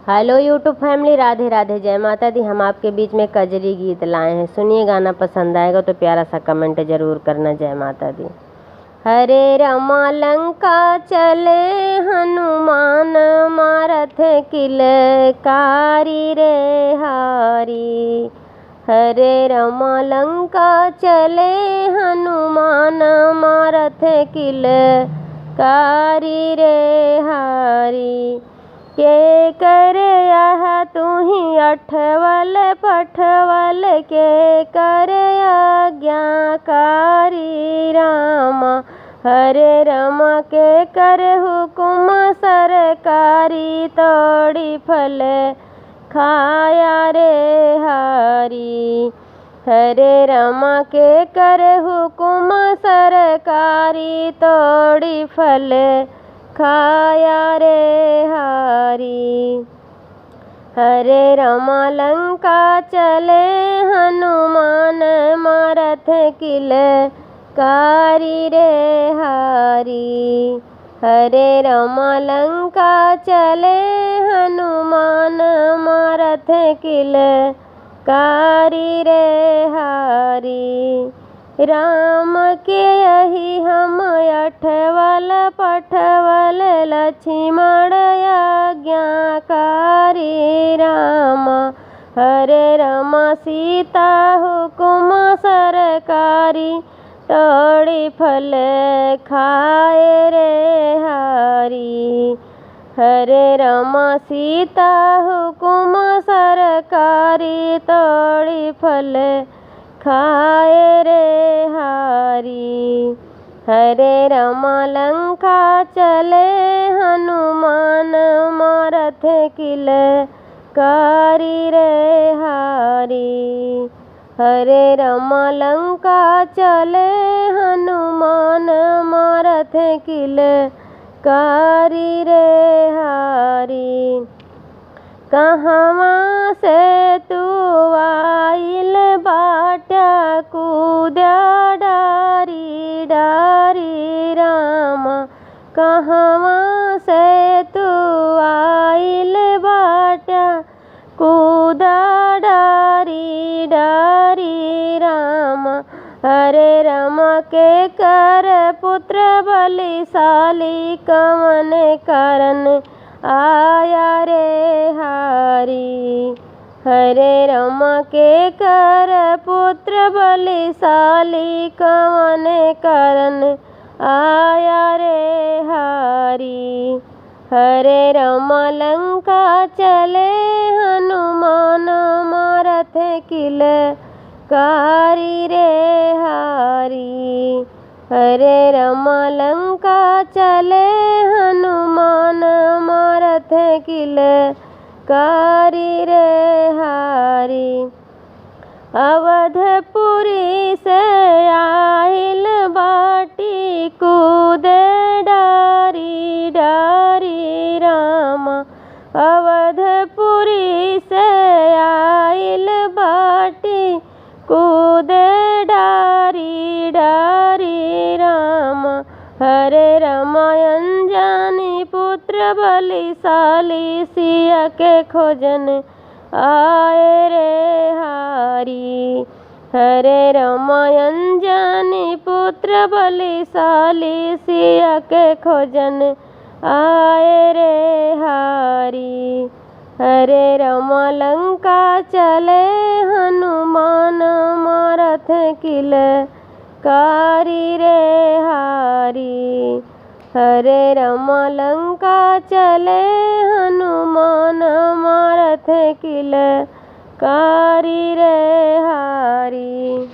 Hello YouTube family, Radhe Radhe, जय माता दी। हम आपके बीच में कजरी गीत लाए हैं, सुनिए। गाना पसंद आएगा तो प्यारा सा कमेंट जरूर करना। जय माता दी। हरे रमा लंका चले हनुमान, मारथ किलकारी रे हारी। हरे रमा लंका चले हनुमान, मारथ किलकारी रे हारी। के कर यह तुम्ही अठवल पठवल, के कर आज्ञाकारी रामा। हरे रमा के कर हुकुम सरकारी, तोड़ी फल खाया रे हारी। हरे रमा के कर हुकुम सरकारी, तोड़ी फल खाया रे हारी। हरे रमा लंका चले हनुमान, मारथ किलकारी रे हारी। हरे रमा लंका चले हनुमान, मारथ किलकारी रे हारी। राम के यही हम अठवल पठवल, लक्ष्मण आज्ञाकारी रामा। हरे रमा सीता हुकुम सरकारी, तोड़ी फल खाए रे हारी। हरे रमा सीता हुकुम सरकारी, तोड़ी फल खाए रे हारी। हरे रमा लंका चले हनुमान, मारथ किलकारी रे हारी। हरे रमा लंका चले हनुमान, मारथ किलकारी रे हारी। कहवा से तू आइल बाटा, कूदा डारी डारी रामा। कहवा से तू आइल बाटा, कूदा डारी डारी रामा। हरे रमा के कर पुत्र बलिशाली, कवन करन आया रे हारी। हरे रमा के कर पुत्र बलिशाली, कवन करन आया रे हारी। हरे रमा लंका चले हनुमान, मारथ किलकारी रे हारी। हरे रमा लंका चले हनुमान, मारथ किलकारी रे हारी। अवधपुरी से आइल बाटी, कूदे डारी डारी रामा। अवधपुरी से आइल बाटी, कूदे डारी डारी रामा। हरे रमा अंजनी पुत्र बलिशाली, सिया के खोजन आए रे हारी। हरे रमा अंजनी पुत्र बलिशाली, सिया के खोजन आए रे हारी। हरे रमा लंका चले हनुमान, मारथ किलकारी रे हारी। हरे रमा लंका चले हनुमान, मारथ किलकारी रे हारी।